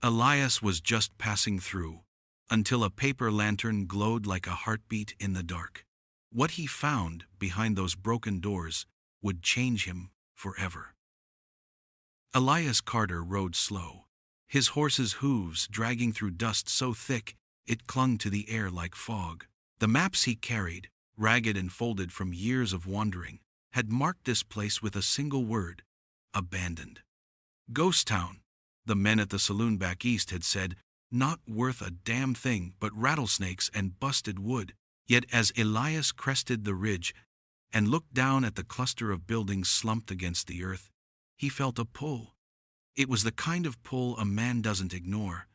Elias was just passing through, until a paper lantern glowed like a heartbeat in the dark. What he found behind those broken doors would change him forever. Elias Carter rode slow, his horse's hooves dragging through dust so thick it clung to the air like fog. The maps he carried, ragged and folded from years of wandering, had marked this place with a single word: abandoned. Ghost town, the men at the saloon back east had said, not worth a damn thing but rattlesnakes and busted wood. Yet as Elias crested the ridge and looked down at the cluster of buildings slumped against the earth, he felt a pull. It was the kind of pull a man doesn't ignore,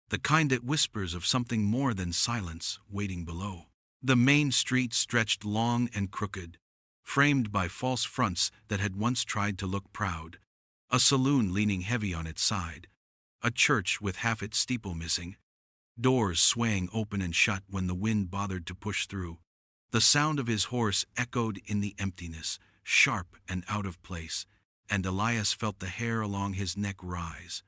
the kind that whispers of something more than silence waiting below. The main street stretched long and crooked, framed by false fronts that had once tried to look proud, a saloon leaning heavy on its side, a church with half its steeple missing, doors swaying open and shut when the wind bothered to push through. The sound of his horse echoed in the emptiness, sharp and out of place, and Elias felt the hair along his neck rise.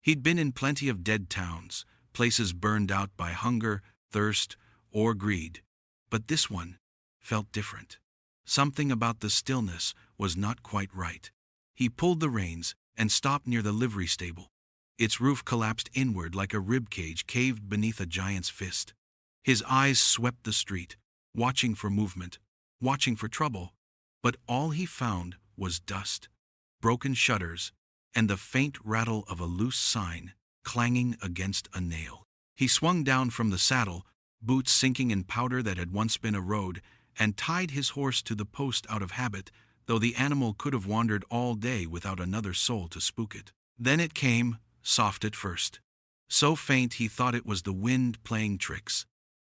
He'd been in plenty of dead towns, places burned out by hunger, thirst, or greed, but this one felt different. Something about the stillness was not quite right. He pulled the reins and stopped near the livery stable. Its roof collapsed inward like a rib cage caved beneath a giant's fist. His eyes swept the street, watching for movement, watching for trouble, but all he found was dust, broken shutters, and the faint rattle of a loose sign clanging against a nail. He swung down from the saddle, boots sinking in powder that had once been a road, and tied his horse to the post out of habit, though the animal could have wandered all day without another soul to spook it. Then it came, soft at first, so faint he thought it was the wind playing tricks,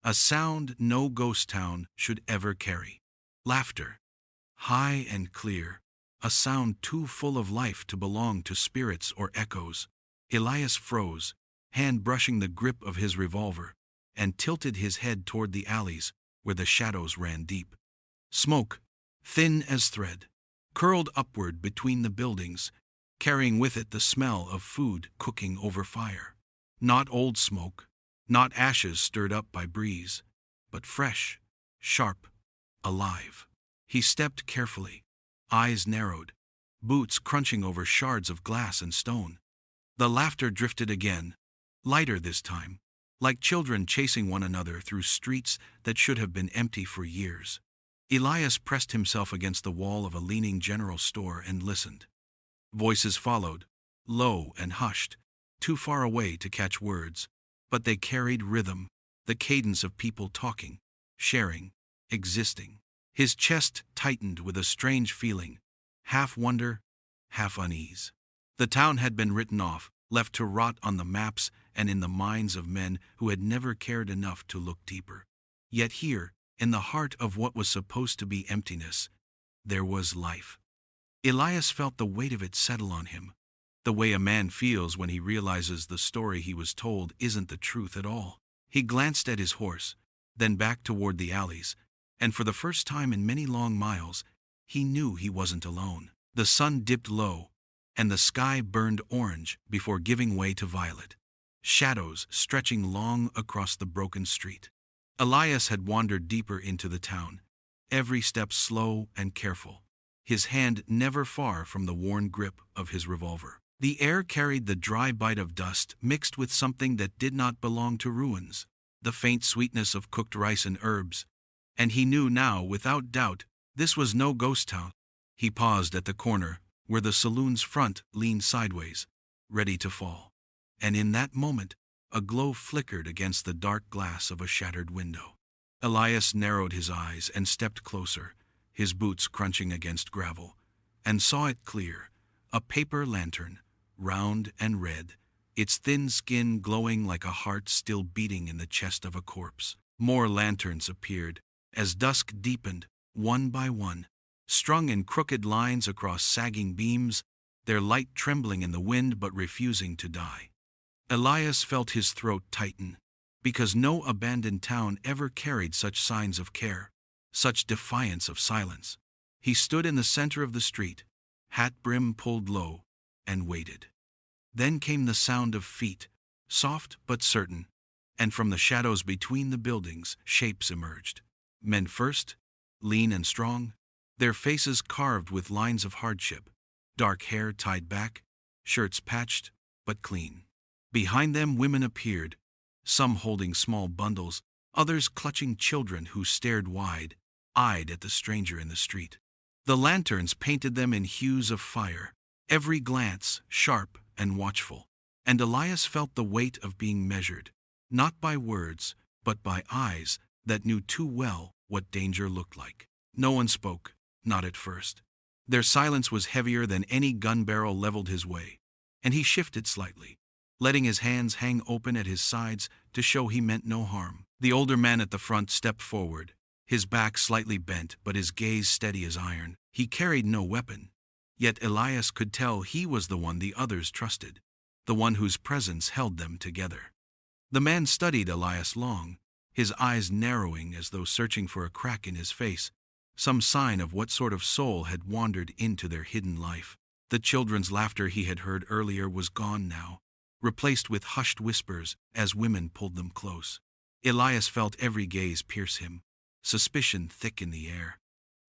a sound no ghost town should ever carry. Laughter, high and clear, a sound too full of life to belong to spirits or echoes. Elias froze, hand brushing the grip of his revolver, and tilted his head toward the alleys where the shadows ran deep. Smoke, thin as thread, curled upward between the buildings, carrying with it the smell of food cooking over fire. Not old smoke, not ashes stirred up by breeze, but fresh, sharp, alive. He stepped carefully, eyes narrowed, boots crunching over shards of glass and stone. The laughter drifted again, lighter this time, like children chasing one another through streets that should have been empty for years. Elias pressed himself against the wall of a leaning general store and listened. Voices followed, low and hushed, too far away to catch words, but they carried rhythm, the cadence of people talking, sharing, existing. His chest tightened with a strange feeling, half wonder, half unease. The town had been written off, left to rot on the maps and in the minds of men who had never cared enough to look deeper. Yet here, in the heart of what was supposed to be emptiness, there was life. Elias felt the weight of it settle on him, the way a man feels when he realizes the story he was told isn't the truth at all. He glanced at his horse, then back toward the alleys, and for the first time in many long miles, he knew he wasn't alone. The sun dipped low, and the sky burned orange before giving way to violet, shadows stretching long across the broken street. Elias had wandered deeper into the town, every step slow and careful, his hand never far from the worn grip of his revolver. The air carried the dry bite of dust mixed with something that did not belong to ruins, the faint sweetness of cooked rice and herbs, and he knew now without doubt this was no ghost town. He paused at the corner where the saloon's front leaned sideways, ready to fall, and in that moment a glow flickered against the dark glass of a shattered window. Elias narrowed his eyes and stepped closer, his boots crunching against gravel, and saw it clear, a paper lantern, round and red, its thin skin glowing like a heart still beating in the chest of a corpse. More lanterns appeared, as dusk deepened, one by one, strung in crooked lines across sagging beams, their light trembling in the wind but refusing to die. Elias felt his throat tighten, because no abandoned town ever carried such signs of care, such defiance of silence. He stood in the center of the street, hat brim pulled low, and waited. Then came the sound of feet, soft but certain, and from the shadows between the buildings, shapes emerged. Men first, lean and strong, their faces carved with lines of hardship, dark hair tied back, shirts patched but clean. Behind them women appeared, some holding small bundles, others clutching children who stared wide-eyed at the stranger in the street. The lanterns painted them in hues of fire, every glance sharp and watchful, and Elias felt the weight of being measured, not by words, but by eyes that knew too well what danger looked like. No one spoke, not at first. Their silence was heavier than any gun barrel leveled his way, and he shifted slightly, letting his hands hang open at his sides to show he meant no harm. The older man at the front stepped forward, his back slightly bent but his gaze steady as iron. He carried no weapon, yet Elias could tell he was the one the others trusted, the one whose presence held them together. The man studied Elias long, his eyes narrowing as though searching for a crack in his face, some sign of what sort of soul had wandered into their hidden life. The children's laughter he had heard earlier was gone now, replaced with hushed whispers as women pulled them close. Elias felt every gaze pierce him, suspicion thick in the air.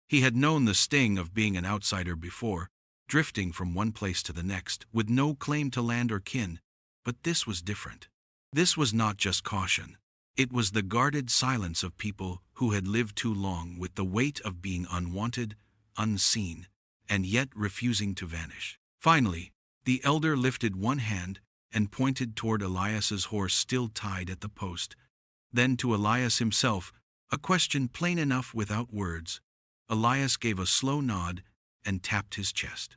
He had known the sting of being an outsider before, drifting from one place to the next, with no claim to land or kin, but this was different. This was not just caution. It was the guarded silence of people who had lived too long with the weight of being unwanted, unseen, and yet refusing to vanish. Finally, the elder lifted one hand and pointed toward Elias's horse still tied at the post. Then to Elias himself, a question plain enough without words. Elias gave a slow nod and tapped his chest.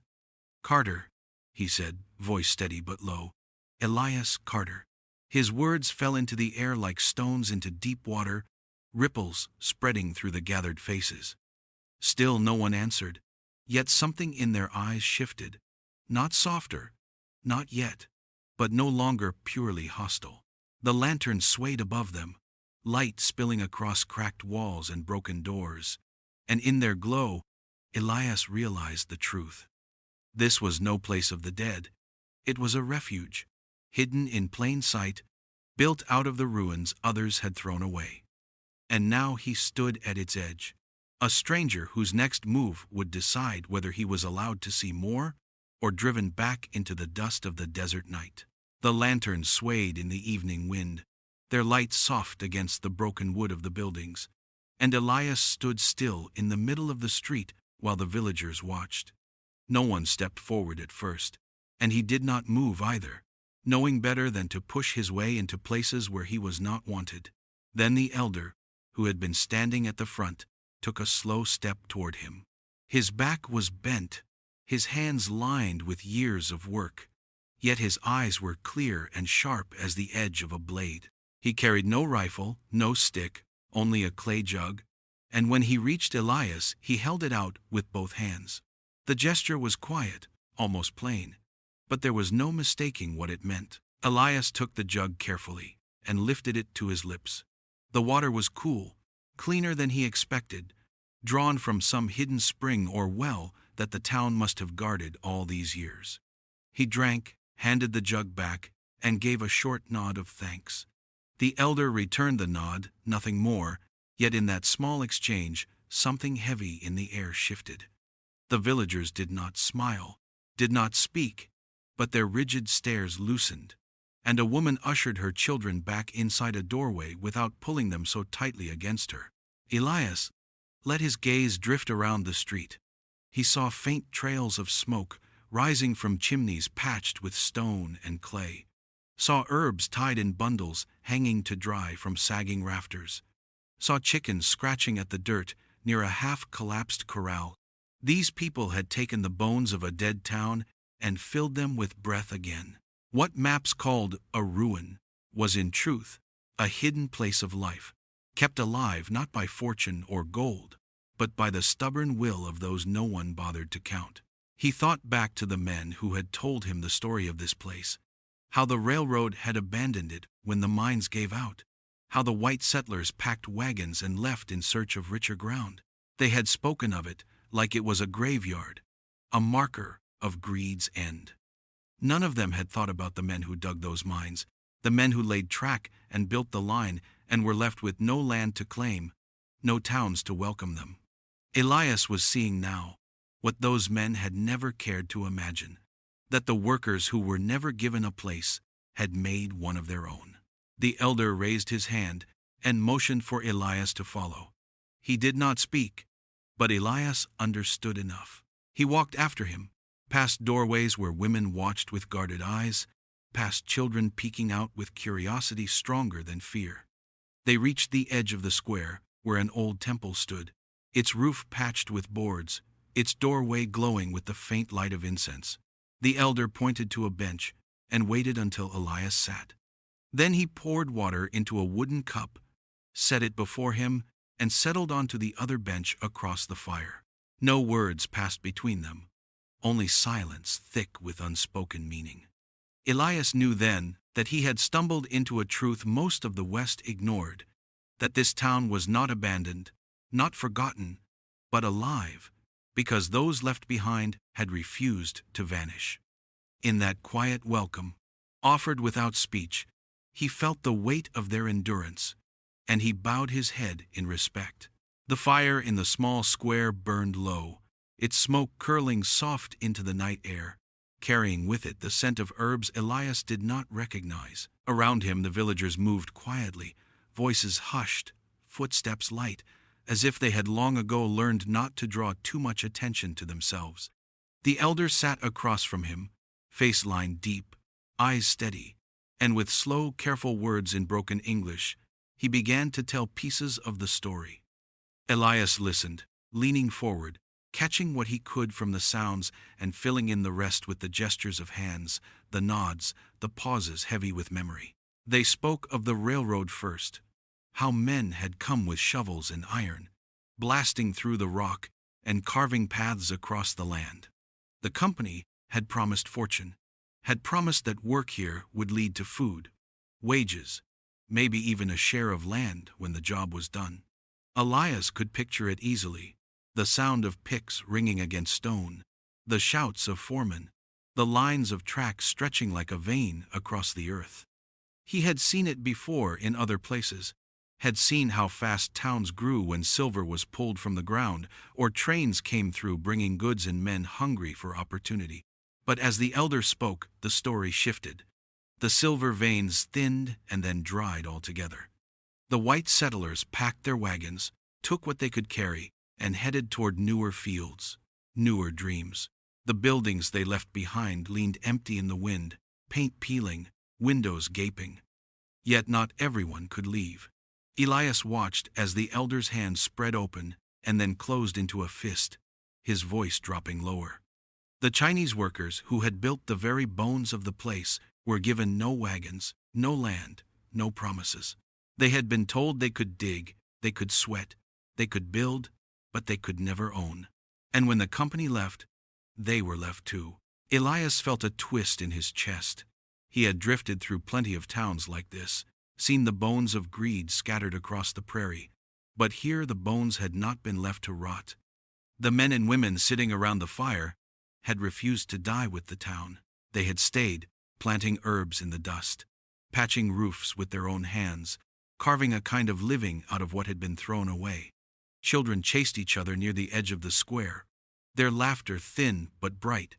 "Carter," he said, voice steady but low. "Elias Carter." His words fell into the air like stones into deep water, ripples spreading through the gathered faces. Still no one answered, yet something in their eyes shifted, not softer, not yet, but no longer purely hostile. The lantern swayed above them, light spilling across cracked walls and broken doors, and in their glow, Elias realized the truth. This was no place of the dead. It was a refuge, hidden in plain sight, built out of the ruins others had thrown away. And now he stood at its edge, a stranger whose next move would decide whether he was allowed to see more or driven back into the dust of the desert night. The lanterns swayed in the evening wind, their light soft against the broken wood of the buildings, and Elias stood still in the middle of the street while the villagers watched. No one stepped forward at first, and he did not move either, knowing better than to push his way into places where he was not wanted. Then the elder, who had been standing at the front, took a slow step toward him. His back was bent, his hands lined with years of work, yet his eyes were clear and sharp as the edge of a blade. He carried no rifle, no stick, only a clay jug, and when he reached Elias, he held it out with both hands. The gesture was quiet, almost plain, but there was no mistaking what it meant. Elias took the jug carefully and lifted it to his lips. The water was cool, cleaner than he expected, drawn from some hidden spring or well that the town must have guarded all these years. He drank, handed the jug back, and gave a short nod of thanks. The elder returned the nod, nothing more, yet in that small exchange, something heavy in the air shifted. The villagers did not smile, did not speak, but their rigid stares loosened, and a woman ushered her children back inside a doorway without pulling them so tightly against her. Elias let his gaze drift around the street. He saw faint trails of smoke rising from chimneys patched with stone and clay, saw herbs tied in bundles hanging to dry from sagging rafters, saw chickens scratching at the dirt near a half-collapsed corral. These people had taken the bones of a dead town and filled them with breath again. What maps called a ruin was in truth a hidden place of life, kept alive not by fortune or gold, but by the stubborn will of those no one bothered to count. He thought back to the men who had told him the story of this place, how the railroad had abandoned it when the mines gave out, how the white settlers packed wagons and left in search of richer ground. They had spoken of it like it was a graveyard, a marker of greed's end. None of them had thought about the men who dug those mines, the men who laid track and built the line and were left with no land to claim, no towns to welcome them. Elias was seeing now what those men had never cared to imagine, that the workers who were never given a place had made one of their own. The elder raised his hand and motioned for Elias to follow. He did not speak, but Elias understood enough. He walked after him, past doorways where women watched with guarded eyes, past children peeking out with curiosity stronger than fear. They reached the edge of the square where an old temple stood, its roof patched with boards, its doorway glowing with the faint light of incense. The elder pointed to a bench and waited until Elias sat. Then he poured water into a wooden cup, set it before him, and settled onto the other bench across the fire. No words passed between them, only silence thick with unspoken meaning. Elias knew then that he had stumbled into a truth most of the West ignored, that this town was not abandoned, not forgotten, but alive, because those left behind had refused to vanish. In that quiet welcome, offered without speech, he felt the weight of their endurance, and he bowed his head in respect. The fire in the small square burned low, its smoke curling soft into the night air, carrying with it the scent of herbs Elias did not recognize. Around him the villagers moved quietly, voices hushed, footsteps light, as if they had long ago learned not to draw too much attention to themselves. The elder sat across from him, face lined deep, eyes steady, and with slow, careful words in broken English, he began to tell pieces of the story. Elias listened, leaning forward, catching what he could from the sounds and filling in the rest with the gestures of hands, the nods, the pauses heavy with memory. They spoke of the railroad first, how men had come with shovels and iron, blasting through the rock and carving paths across the land. The company had promised fortune, had promised that work here would lead to food, wages, maybe even a share of land when the job was done. Elias could picture it easily, the sound of picks ringing against stone, the shouts of foremen, the lines of tracks stretching like a vein across the earth. He had seen it before in other places, had seen how fast towns grew when silver was pulled from the ground, or trains came through bringing goods and men hungry for opportunity. But as the elder spoke, the story shifted. The silver veins thinned and then dried altogether. The white settlers packed their wagons, took what they could carry, and headed toward newer fields, newer dreams. The buildings they left behind leaned empty in the wind, paint peeling, windows gaping. Yet not everyone could leave. Elias watched as the elder's hand spread open and then closed into a fist, his voice dropping lower. The Chinese workers who had built the very bones of the place were given no wagons, no land, no promises. They had been told they could dig, they could sweat, they could build, but they could never own. And when the company left, they were left too. Elias felt a twist in his chest. He had drifted through plenty of towns like this, seen the bones of greed scattered across the prairie, but here the bones had not been left to rot. The men and women sitting around the fire had refused to die with the town. They had stayed, planting herbs in the dust, patching roofs with their own hands, carving a kind of living out of what had been thrown away. Children chased each other near the edge of the square, their laughter thin but bright,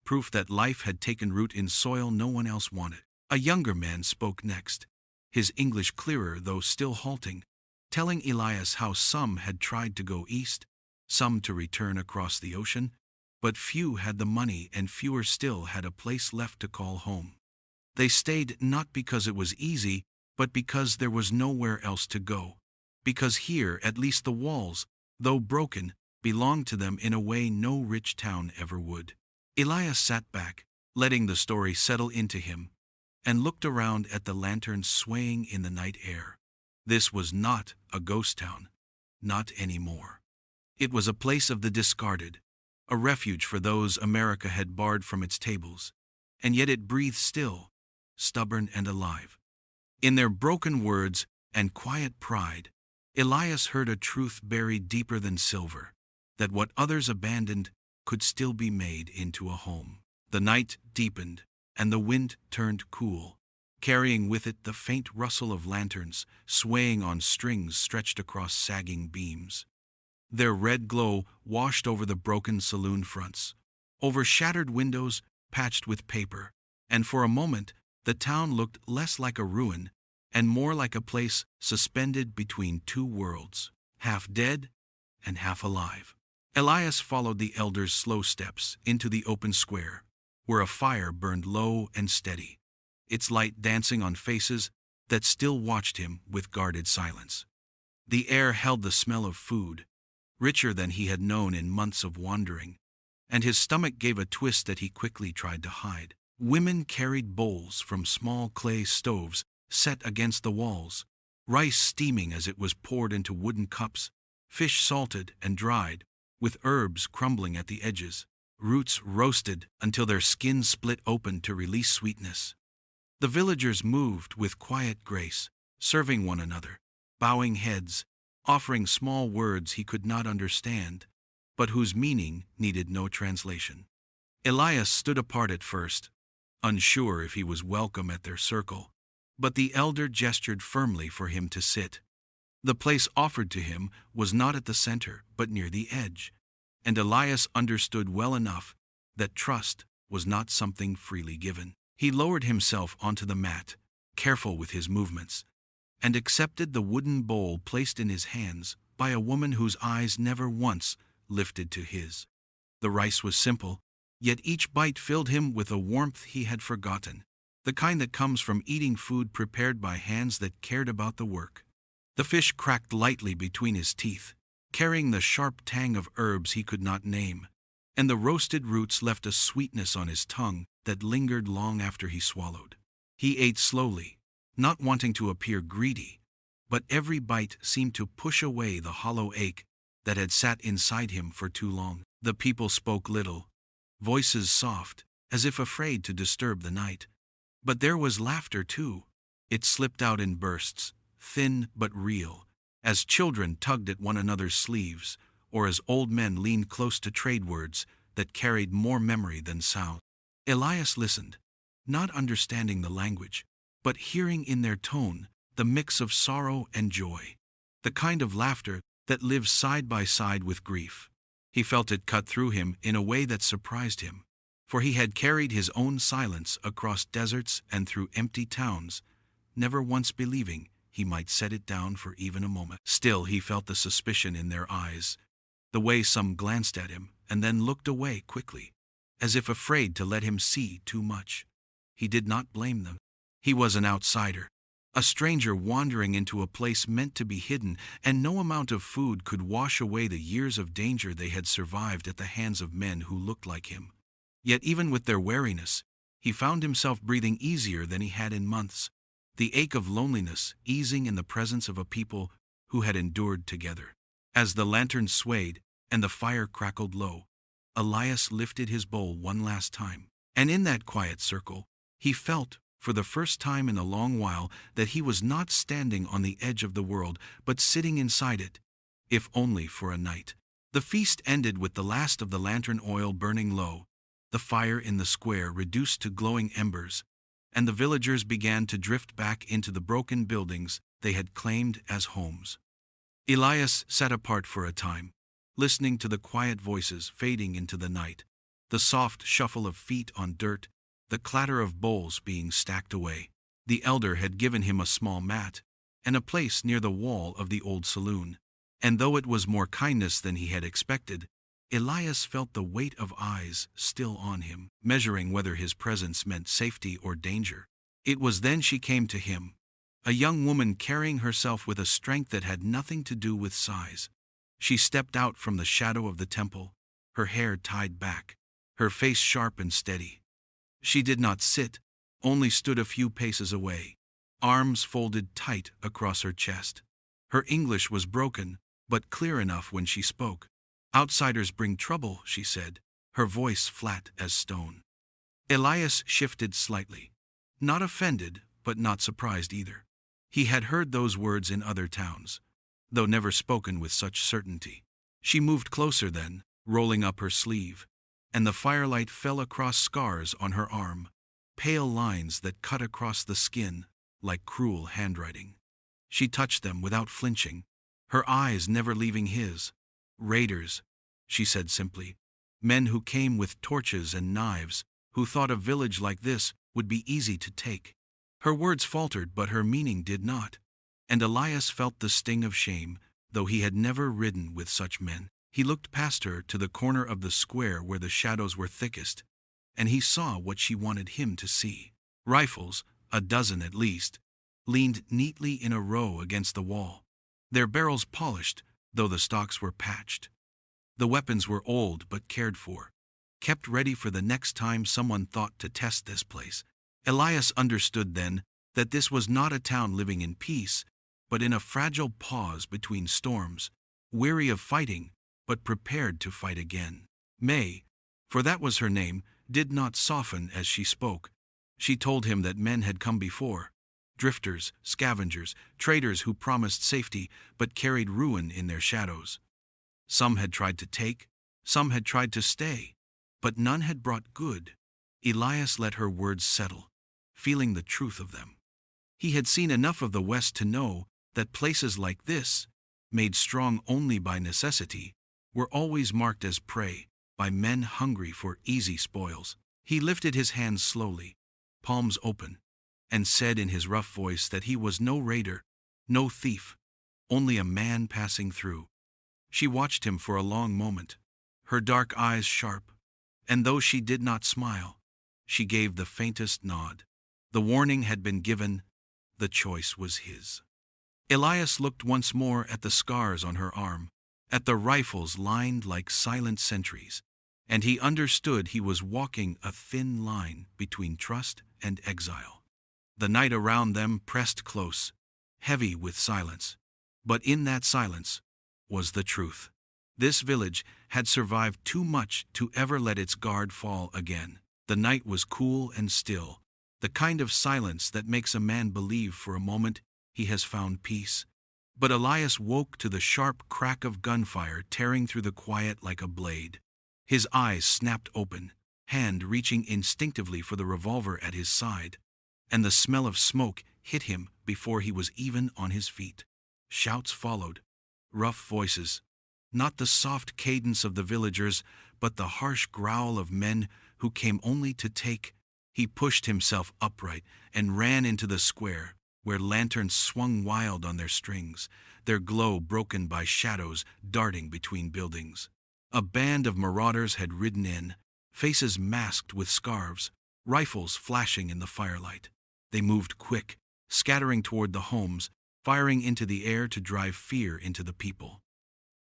proof that life had taken root in soil no one else wanted. A younger man spoke next, his English clearer though still halting, telling Elias how some had tried to go east, some to return across the ocean, but few had the money and fewer still had a place left to call home. They stayed not because it was easy, but because there was nowhere else to go, because here at least the walls, though broken, belonged to them in a way no rich town ever would. Elias sat back, letting the story settle into him, and looked around at the lanterns swaying in the night air. This was not a ghost town, not anymore. It was a place of the discarded, a refuge for those America had barred from its tables, and yet it breathed still, stubborn and alive. In their broken words and quiet pride, Elias heard a truth buried deeper than silver, that what others abandoned could still be made into a home. The night deepened, and the wind turned cool. carrying with it the faint rustle of lanterns swaying on strings stretched across sagging beams. Their red glow washed over the broken saloon fronts, over shattered windows patched with paper, and for a moment the town looked less like a ruin and more like a place suspended between two worlds, half dead and half alive. Elias followed the elder's slow steps into the open square, where a fire burned low and steady, its light dancing on faces that still watched him with guarded silence. The air held the smell of food, richer than he had known in months of wandering, and his stomach gave a twist that he quickly tried to hide. Women carried bowls from small clay stoves set against the walls, rice steaming as it was poured into wooden cups, fish salted and dried, with herbs crumbling at the edges, roots roasted until their skins split open to release sweetness. The villagers moved with quiet grace, serving one another, bowing heads, offering small words he could not understand, but whose meaning needed no translation. Elias stood apart at first, unsure if he was welcome at their circle, but the elder gestured firmly for him to sit. The place offered to him was not at the center, but near the edge, and Elias understood well enough that trust was not something freely given. He lowered himself onto the mat, careful with his movements, and accepted the wooden bowl placed in his hands by a woman whose eyes never once lifted to his. The rice was simple, yet each bite filled him with a warmth he had forgotten, the kind that comes from eating food prepared by hands that cared about the work. The fish cracked lightly between his teeth, carrying the sharp tang of herbs he could not name, and the roasted roots left a sweetness on his tongue that lingered long after he swallowed. He ate slowly, not wanting to appear greedy, but every bite seemed to push away the hollow ache that had sat inside him for too long. The people spoke little, voices soft, as if afraid to disturb the night. But there was laughter too. It slipped out in bursts, thin but real, as children tugged at one another's sleeves, or as old men leaned close to trade words that carried more memory than sound. Elias listened, not understanding the language, but hearing in their tone the mix of sorrow and joy, the kind of laughter that lives side by side with grief. He felt it cut through him in a way that surprised him, for he had carried his own silence across deserts and through empty towns, never once believing he might set it down for even a moment. Still, he felt the suspicion in their eyes, the way some glanced at him and then looked away quickly, as if afraid to let him see too much. He did not blame them. He was an outsider, a stranger wandering into a place meant to be hidden, and no amount of food could wash away the years of danger they had survived at the hands of men who looked like him. Yet even with their wariness, he found himself breathing easier than he had in months, the ache of loneliness easing in the presence of a people who had endured together. As the lantern swayed and the fire crackled low, Elias lifted his bowl one last time, and in that quiet circle, he felt, for the first time in a long while, that he was not standing on the edge of the world, but sitting inside it, if only for a night. The feast ended with the last of the lantern oil burning low, the fire in the square reduced to glowing embers, and the villagers began to drift back into the broken buildings they had claimed as homes. Elias sat apart for a time, listening to the quiet voices fading into the night, the soft shuffle of feet on dirt, the clatter of bowls being stacked away. The elder had given him a small mat and a place near the wall of the old saloon, and though it was more kindness than he had expected, Elias felt the weight of eyes still on him, measuring whether his presence meant safety or danger. It was then she came to him, a young woman carrying herself with a strength that had nothing to do with size. She stepped out from the shadow of the temple, her hair tied back, her face sharp and steady. She did not sit, only stood a few paces away, arms folded tight across her chest. Her English was broken, but clear enough when she spoke. "Outsiders bring trouble," she said, her voice flat as stone. Elias shifted slightly, not offended, but not surprised either. He had heard those words in other towns, though never spoken with such certainty. She moved closer then, rolling up her sleeve, and the firelight fell across scars on her arm, pale lines that cut across the skin like cruel handwriting. She touched them without flinching, her eyes never leaving his. "Raiders," she said simply. "Men who came with torches and knives, who thought a village like this would be easy to take." Her words faltered, but her meaning did not. And Elias felt the sting of shame, though he had never ridden with such men. He looked past her to the corner of the square where the shadows were thickest, and he saw what she wanted him to see. Rifles, a dozen at least, leaned neatly in a row against the wall, their barrels polished, though the stocks were patched. The weapons were old but cared for, kept ready for the next time someone thought to test this place. Elias understood then that this was not a town living in peace, but in a fragile pause between storms, weary of fighting, but prepared to fight again. May, for that was her name, did not soften as she spoke. She told him that men had come before, drifters, scavengers, traders who promised safety but carried ruin in their shadows. Some had tried to take, some had tried to stay, but none had brought good. Elias let her words settle, feeling the truth of them. He had seen enough of the West to know that places like this, made strong only by necessity, were always marked as prey by men hungry for easy spoils. He lifted his hands slowly, palms open, and said in his rough voice that he was no raider, no thief, only a man passing through. She watched him for a long moment, her dark eyes sharp, and though she did not smile, she gave the faintest nod. The warning had been given, the choice was his. Elias looked once more at the scars on her arm, at the rifles lined like silent sentries, and he understood he was walking a thin line between trust and exile. The night around them pressed close, heavy with silence, but in that silence was the truth. This village had survived too much to ever let its guard fall again. The night was cool and still, the kind of silence that makes a man believe for a moment he has found peace. But Elias woke to the sharp crack of gunfire tearing through the quiet like a blade. His eyes snapped open, hand reaching instinctively for the revolver at his side, and the smell of smoke hit him before he was even on his feet. Shouts followed, rough voices, not the soft cadence of the villagers, but the harsh growl of men who came only to take. He pushed himself upright and ran into the square, where lanterns swung wild on their strings, their glow broken by shadows darting between buildings. A band of marauders had ridden in, faces masked with scarves, rifles flashing in the firelight. They moved quick, scattering toward the homes, firing into the air to drive fear into the people.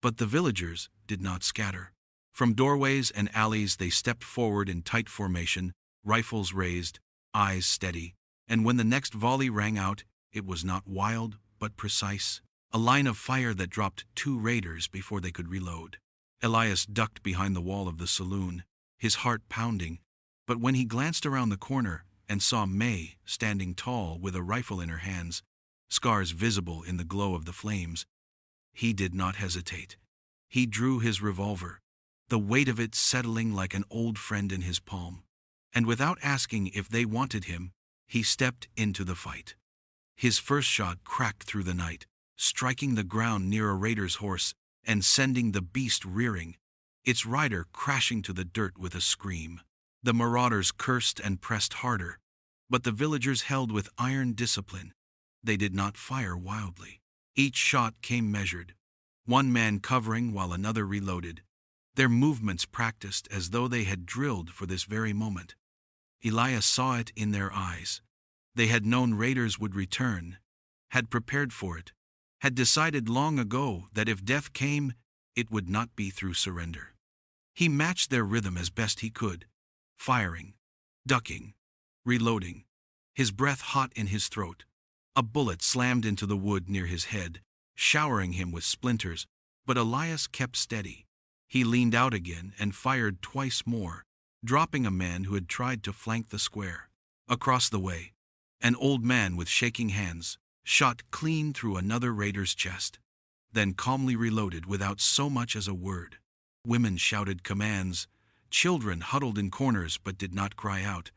But the villagers did not scatter. From doorways and alleys they stepped forward in tight formation, rifles raised, eyes steady, and when the next volley rang out, it was not wild but precise, a line of fire that dropped 2 raiders before they could reload. Elias ducked behind the wall of the saloon, his heart pounding, but when he glanced around the corner and saw May standing tall with a rifle in her hands, scars visible in the glow of the flames, he did not hesitate. He drew his revolver, the weight of it settling like an old friend in his palm, and without asking if they wanted him, he stepped into the fight. His first shot cracked through the night, striking the ground near a raider's horse and sending the beast rearing, its rider crashing to the dirt with a scream. The marauders cursed and pressed harder, but the villagers held with iron discipline. They did not fire wildly. Each shot came measured, one man covering while another reloaded, their movements practiced as though they had drilled for this very moment. Elias saw it in their eyes. They had known raiders would return, had prepared for it, had decided long ago that if death came, it would not be through surrender. He matched their rhythm as best he could, firing, ducking, reloading, his breath hot in his throat. A bullet slammed into the wood near his head, showering him with splinters, but Elias kept steady. He leaned out again and fired twice more, dropping a man who had tried to flank the square. Across the way, an old man with shaking hands shot clean through another raider's chest, then calmly reloaded without so much as a word. Women shouted commands, children huddled in corners but did not cry out,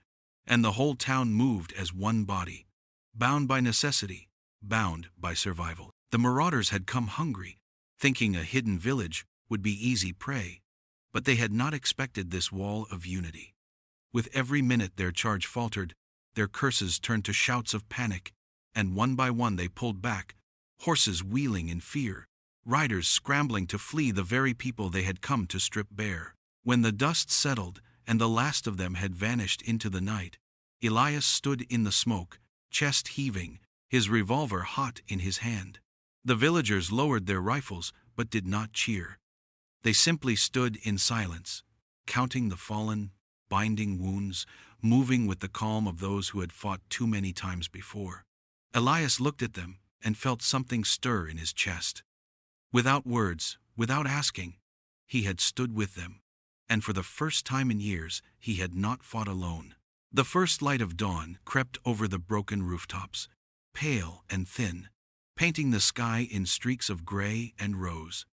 and the whole town moved as one body, bound by necessity, bound by survival. The marauders had come hungry, thinking a hidden village would be easy prey, but they had not expected this wall of unity. With every minute their charge faltered, their curses turned to shouts of panic, and one by one they pulled back, horses wheeling in fear, riders scrambling to flee the very people they had come to strip bare. When the dust settled and the last of them had vanished into the night, Elias stood in the smoke, chest heaving, his revolver hot in his hand. The villagers lowered their rifles but did not cheer. They simply stood in silence, counting the fallen, binding wounds, moving with the calm of those who had fought too many times before. Elias looked at them and felt something stir in his chest. Without words, without asking, he had stood with them, and for the first time in years he had not fought alone. The first light of dawn crept over the broken rooftops, pale and thin, painting the sky in streaks of gray and rose.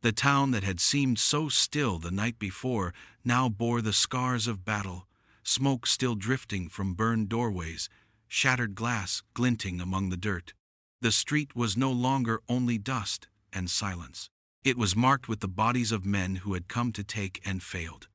The town that had seemed so still the night before now bore the scars of battle, smoke still drifting from burned doorways, shattered glass glinting among the dirt. The street was no longer only dust and silence. It was marked with the bodies of men who had come to take and failed.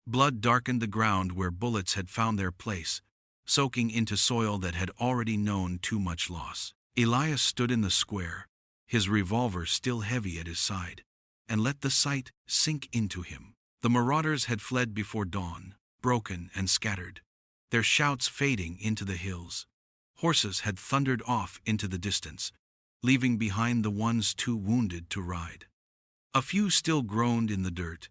Blood darkened the ground where bullets had found their place, soaking into soil that had already known too much loss. Elias stood in the square, his revolver still heavy at his side, and let the sight sink into him. The marauders had fled before dawn, broken and scattered, their shouts fading into the hills. Horses had thundered off into the distance, leaving behind the ones too wounded to ride. A few still groaned in the dirt,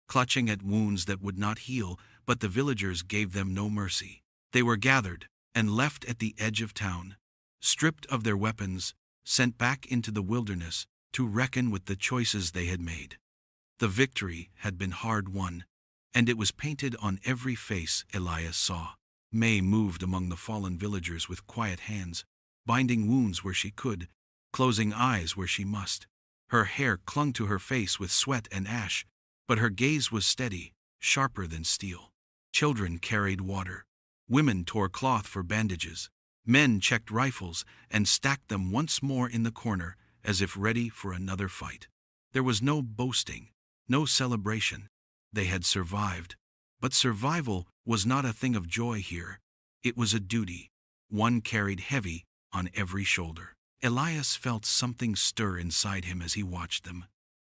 clutching at wounds that would not heal, but the villagers gave them no mercy. They were gathered and left at the edge of town, stripped of their weapons, sent back into the wilderness to reckon with the choices they had made. The victory had been hard won, and it was painted on every face Elias saw. May moved among the fallen villagers with quiet hands, binding wounds where she could, closing eyes where she must. Her hair clung to her face with sweat and ash, but her gaze was steady, sharper than steel. Children carried water. Women tore cloth for bandages. Men checked rifles and stacked them once more in the corner, as if ready for another fight. There was no boasting, no celebration. They had survived. But survival was not a thing of joy here. It was a duty, one carried heavy on every shoulder. Elias felt something stir inside him as he watched them.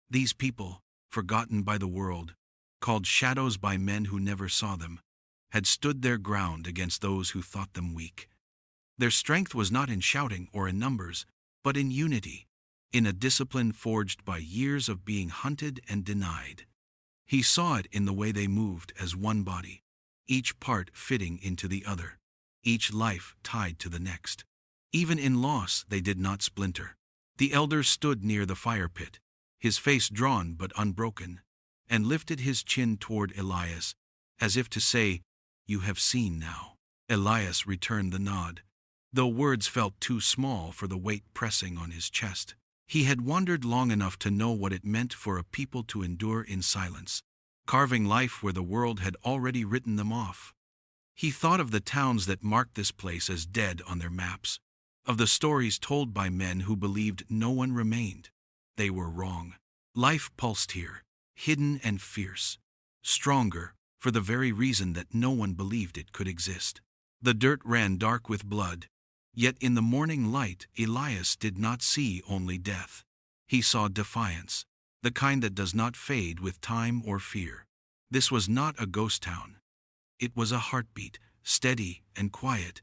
These people, forgotten by the world, called shadows by men who never saw them, had stood their ground against those who thought them weak. Their strength was not in shouting or in numbers, but in unity, in a discipline forged by years of being hunted and denied. He saw it in the way they moved as one body, each part fitting into the other, each life tied to the next. Even in loss they did not splinter. The elder stood near the fire pit, his face drawn but unbroken, and lifted his chin toward Elias, as if to say, "You have seen now." Elias returned the nod, though words felt too small for the weight pressing on his chest. He had wandered long enough to know what it meant for a people to endure in silence, carving life where the world had already written them off. He thought of the towns that marked this place as dead on their maps, of the stories told by men who believed no one remained. They were wrong. Life pulsed here, hidden and fierce, stronger for the very reason that no one believed it could exist. The dirt ran dark with blood, yet in the morning light Elias did not see only death. He saw defiance, the kind that does not fade with time or fear. This was not a ghost town. It was a heartbeat, steady and quiet,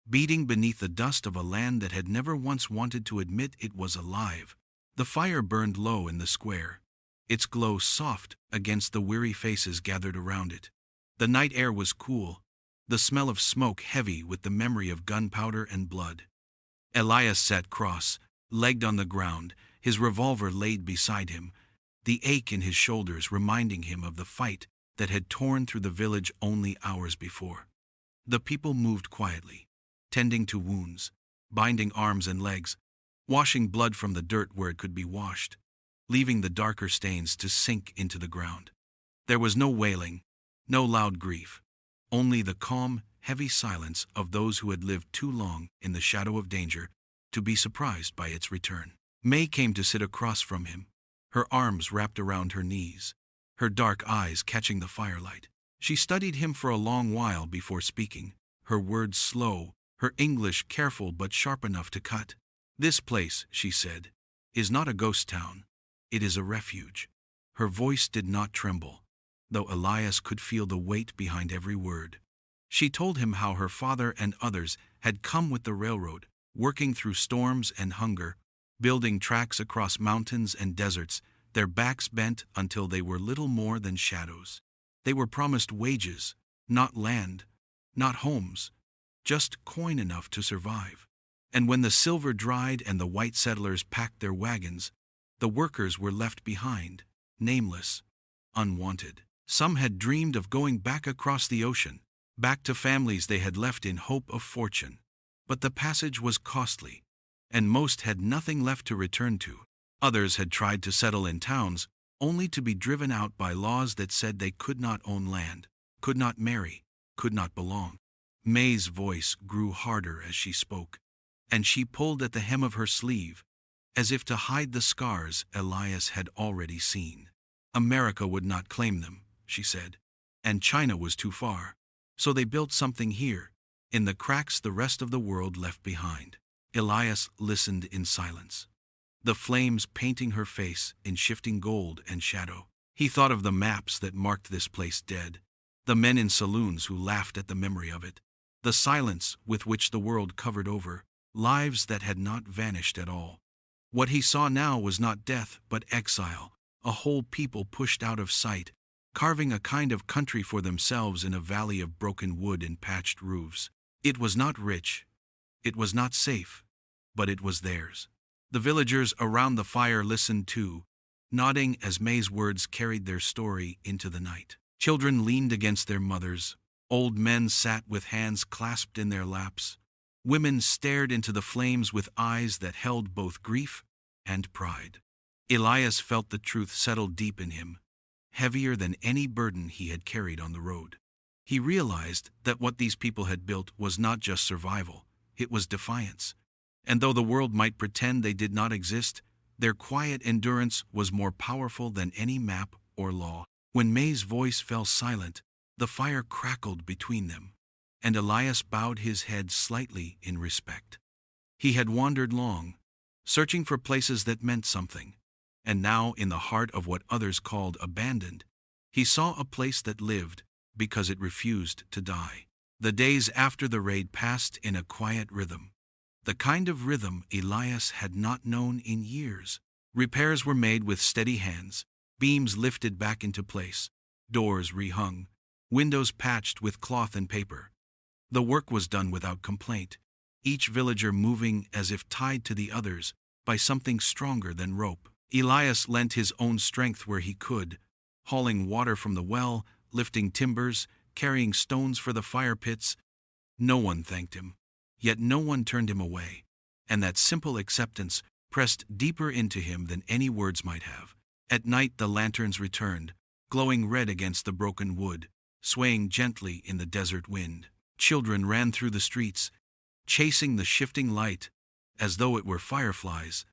beating beneath the dust of a land that had never once wanted to admit it was alive. The fire burned low in the square, its glow soft against the weary faces gathered around it. The night air was cool, the smell of smoke heavy with the memory of gunpowder and blood. Elias sat cross-legged on the ground, his revolver laid beside him, the ache in his shoulders reminding him of the fight that had torn through the village only hours before. The people moved quietly, tending to wounds, binding arms and legs, washing blood from the dirt where it could be washed, leaving the darker stains to sink into the ground. There was no wailing, no loud grief, only the calm, heavy silence of those who had lived too long in the shadow of danger to be surprised by its return. May came to sit across from him, her arms wrapped around her knees, her dark eyes catching the firelight. She studied him for a long while before speaking, her words slow, her English careful but sharp enough to cut. "This place," she said, "is not a ghost town. It is a refuge." Her voice did not tremble, though Elias could feel the weight behind every word. She told him how her father and others had come with the railroad, working through storms and hunger, building tracks across mountains and deserts, their backs bent until they were little more than shadows. They were promised wages, not land, not homes, just coin enough to survive. And when the silver dried and the white settlers packed their wagons, the workers were left behind, nameless, unwanted. Some had dreamed of going back across the ocean, back to families they had left in hope of fortune. But the passage was costly, and most had nothing left to return to. Others had tried to settle in towns, only to be driven out by laws that said they could not own land, could not marry, could not belong. May's voice grew harder as she spoke, and she pulled at the hem of her sleeve, as if to hide the scars Elias had already seen. America would not claim them, she said, and China was too far. So they built something here, in the cracks the rest of the world left behind. Elias listened in silence, the flames painting her face in shifting gold and shadow. He thought of the maps that marked this place dead, the men in saloons who laughed at the memory of it, the silence with which the world covered over, lives that had not vanished at all. What he saw now was not death but exile, a whole people pushed out of sight, carving a kind of country for themselves in a valley of broken wood and patched roofs. It was not rich, it was not safe, but it was theirs. The villagers around the fire listened too, nodding as May's words carried their story into the night. Children leaned against their mothers, old men sat with hands clasped in their laps, women stared into the flames with eyes that held both grief and pride. Elias felt the truth settle deep in him, heavier than any burden he had carried on the road. He realized that what these people had built was not just survival, it was defiance. And though the world might pretend they did not exist, their quiet endurance was more powerful than any map or law. When May's voice fell silent, the fire crackled between them, and Elias bowed his head slightly in respect. He had wandered long, searching for places that meant something, and now in the heart of what others called abandoned, he saw a place that lived because it refused to die. The days after the raid passed in a quiet rhythm, the kind of rhythm Elias had not known in years. Repairs were made with steady hands, beams lifted back into place, doors rehung, windows patched with cloth and paper. The work was done without complaint, each villager moving as if tied to the others by something stronger than rope. Elias lent his own strength where he could, hauling water from the well, lifting timbers, carrying stones for the fire pits. No one thanked him, yet no one turned him away, and that simple acceptance pressed deeper into him than any words might have. At night the lanterns returned, glowing red against the broken wood, swaying gently in the desert wind. Children ran through the streets, chasing the shifting light as though it were fireflies,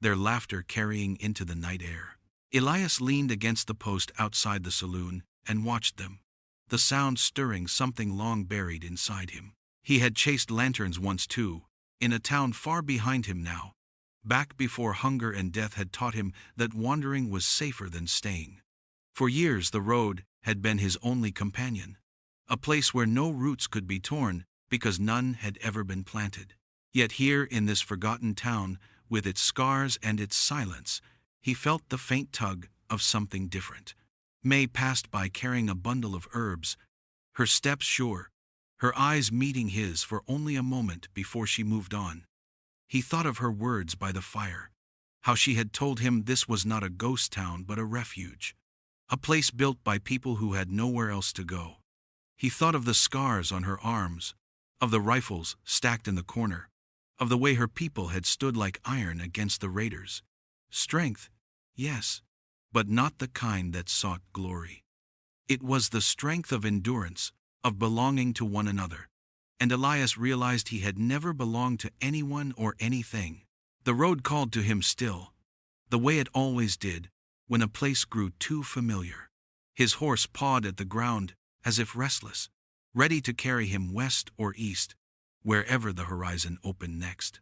their laughter carrying into the night air. Elias leaned against the post outside the saloon and watched them, the sound stirring something long buried inside him. He had chased lanterns once too, in a town far behind him now, back before hunger and death had taught him that wandering was safer than staying. For years the road had been his only companion, a place where no roots could be torn because none had ever been planted. Yet here in this forgotten town, with its scars and its silence, he felt the faint tug of something different. May passed by carrying a bundle of herbs, her steps sure, her eyes meeting his for only a moment before she moved on. He thought of her words by the fire, how she had told him this was not a ghost town but a refuge, a place built by people who had nowhere else to go. He thought of the scars on her arms, of the rifles stacked in the corner, of the way her people had stood like iron against the raiders. Strength, yes, but not the kind that sought glory. It was the strength of endurance, of belonging to one another. And Elias realized he had never belonged to anyone or anything. The road called to him still, the way it always did, when a place grew too familiar. His horse pawed at the ground, as if restless, ready to carry him west or east, wherever the horizon opened next.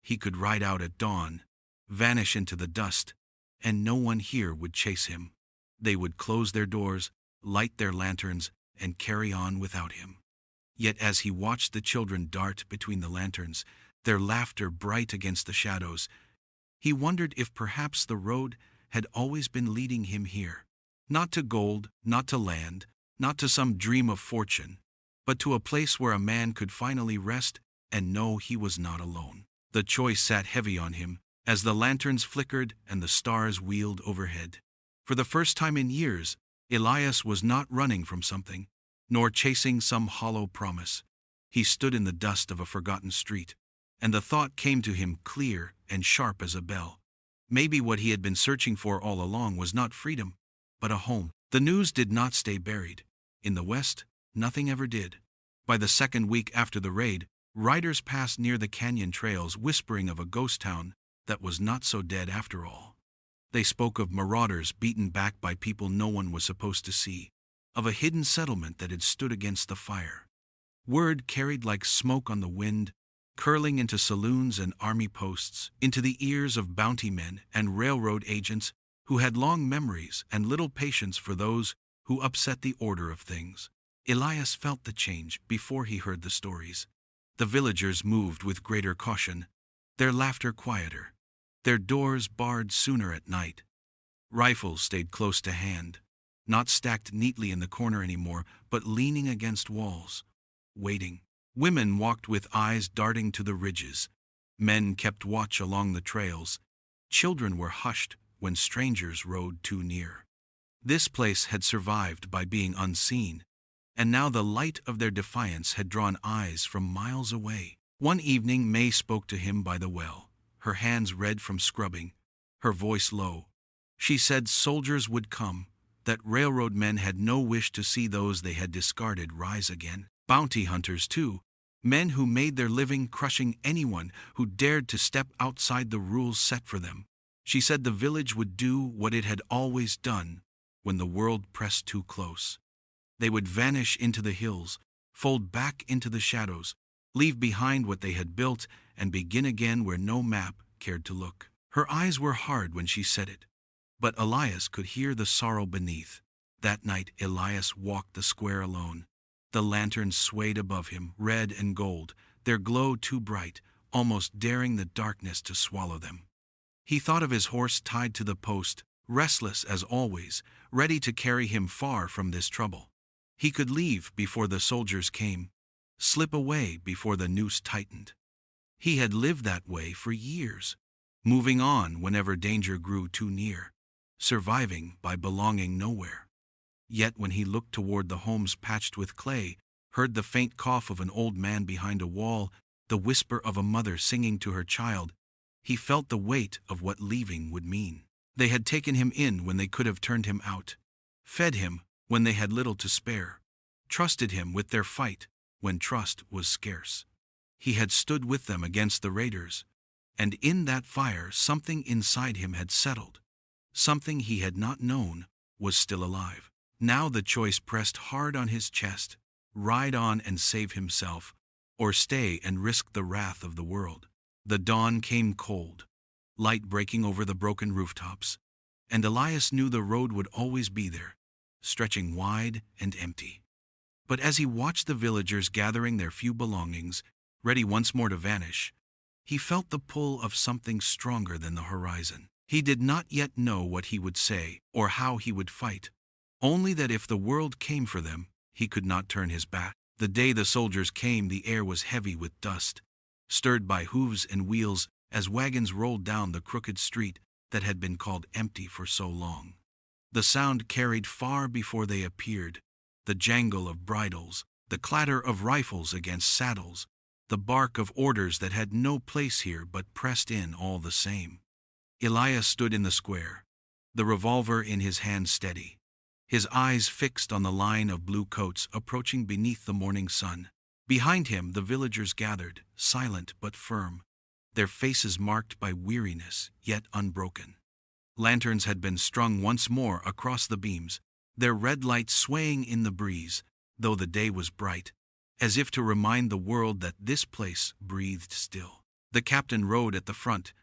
He could ride out at dawn, vanish into the dust, and no one here would chase him. They would close their doors, light their lanterns, and carry on without him. Yet as he watched the children dart between the lanterns, their laughter bright against the shadows, he wondered if perhaps the road had always been leading him here. Not to gold, not to land, not to some dream of fortune, but to a place where a man could finally rest and know he was not alone. The choice sat heavy on him as the lanterns flickered and the stars wheeled overhead. For the first time in years, Elias was not running from something, nor chasing some hollow promise. He stood in the dust of a forgotten street, and the thought came to him clear and sharp as a bell. Maybe what he had been searching for all along was not freedom, but a home. The news did not stay buried. In the West, nothing ever did. By the second week after the raid, riders passed near the canyon trails whispering of a ghost town that was not so dead after all. They spoke of marauders beaten back by people no one was supposed to see, of a hidden settlement that had stood against the fire. Word carried like smoke on the wind, curling into saloons and army posts, into the ears of bounty men and railroad agents who had long memories and little patience for those who upset the order of things. Elias felt the change before he heard the stories. The villagers moved with greater caution, their laughter quieter, their doors barred sooner at night. Rifles stayed close to hand, not stacked neatly in the corner anymore, but leaning against walls, waiting. Women walked with eyes darting to the ridges. Men kept watch along the trails. Children were hushed when strangers rode too near. This place had survived by being unseen, and now the light of their defiance had drawn eyes from miles away. One evening May spoke to him by the well, her hands red from scrubbing, her voice low. She said soldiers would come, that railroad men had no wish to see those they had discarded rise again. Bounty hunters, too, men who made their living crushing anyone who dared to step outside the rules set for them. She said the village would do what it had always done when the world pressed too close. They would vanish into the hills, fold back into the shadows, leave behind what they had built, and begin again where no map cared to look. Her eyes were hard when she said it, but Elias could hear the sorrow beneath. That night Elias walked the square alone. The lanterns swayed above him, red and gold, their glow too bright, almost daring the darkness to swallow them. He thought of his horse tied to the post, restless as always, ready to carry him far from this trouble. He could leave before the soldiers came, slip away before the noose tightened. He had lived that way for years, moving on whenever danger grew too near, surviving by belonging nowhere. Yet when he looked toward the homes patched with clay, heard the faint cough of an old man behind a wall, the whisper of a mother singing to her child, he felt the weight of what leaving would mean. They had taken him in when they could have turned him out, fed him when they had little to spare, trusted him with their fight when trust was scarce. He had stood with them against the raiders, and in that fire something inside him had settled. Something he had not known was still alive. Now the choice pressed hard on his chest: ride on and save himself, or stay and risk the wrath of the world. The dawn came cold, light breaking over the broken rooftops, and Elias knew the road would always be there, stretching wide and empty. But as he watched the villagers gathering their few belongings, ready once more to vanish, he felt the pull of something stronger than the horizon. He did not yet know what he would say or how he would fight, only that if the world came for them, he could not turn his back. The day the soldiers came, the air was heavy with dust, stirred by hooves and wheels as wagons rolled down the crooked street that had been called empty for so long. The sound carried far before they appeared, the jangle of bridles, the clatter of rifles against saddles, the bark of orders that had no place here but pressed in all the same. Elias stood in the square, the revolver in his hand steady. his eyes fixed on the line of blue coats approaching beneath the morning sun. Behind him the villagers gathered, silent but firm, their faces marked by weariness, yet unbroken. Lanterns had been strung once more across the beams, their red light swaying in the breeze, though the day was bright, as if to remind the world that this place breathed still. The captain rode at the front,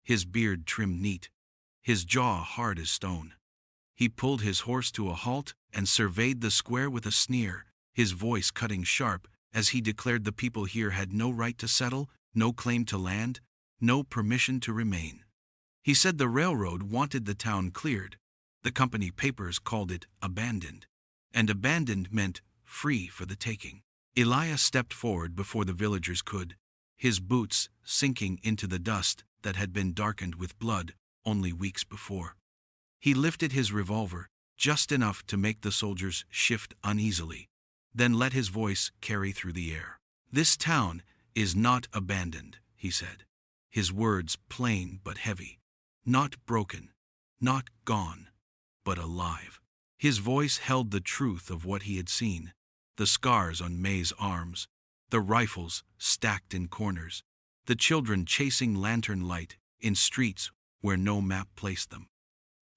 his beard trimmed neat, his jaw hard as stone. He pulled his horse to a halt and surveyed the square with a sneer, his voice cutting sharp as he declared the people here had no right to settle, no claim to land, no permission to remain. He said the railroad wanted the town cleared, the company papers called it abandoned, and abandoned meant free for the taking. Elias stepped forward before the villagers could, his boots sinking into the dust that had been darkened with blood only weeks before. He lifted his revolver, just enough to make the soldiers shift uneasily, then let his voice carry through the air. "This town is not abandoned," he said, his words plain but heavy. "Not broken, not gone, but alive." His voice held the truth of what he had seen, the scars on May's arms, the rifles stacked in corners, the children chasing lantern light in streets where no map placed them.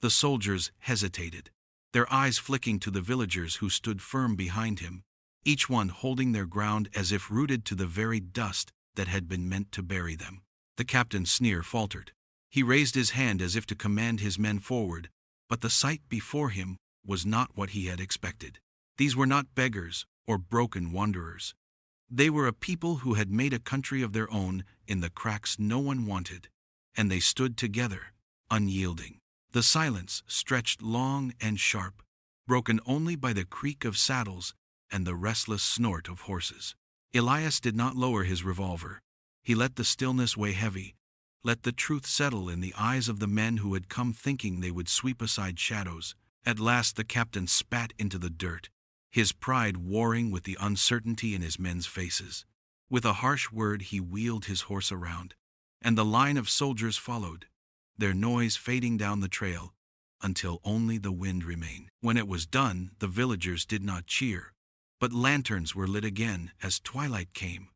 The soldiers hesitated, their eyes flicking to the villagers who stood firm behind him, each one holding their ground as if rooted to the very dust that had been meant to bury them. The captain's sneer faltered. He raised his hand as if to command his men forward, but the sight before him was not what he had expected. These were not beggars or broken wanderers. They were a people who had made a country of their own in the cracks no one wanted, and they stood together, unyielding. The silence stretched long and sharp, broken only by the creak of saddles and the restless snort of horses. Elias did not lower his revolver. He let the stillness weigh heavy, let the truth settle in the eyes of the men who had come thinking they would sweep aside shadows. At last the captain spat into the dirt, his pride warring with the uncertainty in his men's faces. With a harsh word he wheeled his horse around, and the line of soldiers followed, their noise fading down the trail until only the wind remained. When it was done, the villagers did not cheer, but lanterns were lit again as twilight came,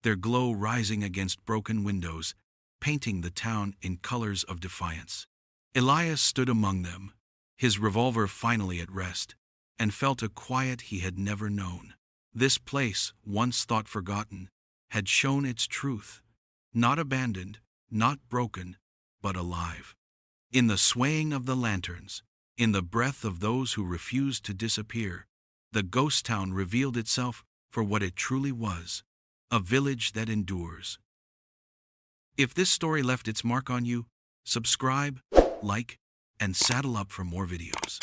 their glow rising against broken windows, painting the town in colors of defiance. Elias stood among them, his revolver finally at rest, and felt a quiet he had never known. This place, once thought forgotten, had shown its truth, not abandoned, not broken, but alive. In the swaying of the lanterns, in the breath of those who refused to disappear, the ghost town revealed itself for what it truly was, a village that endures. If this story left its mark on you, subscribe, like, and saddle up for more videos.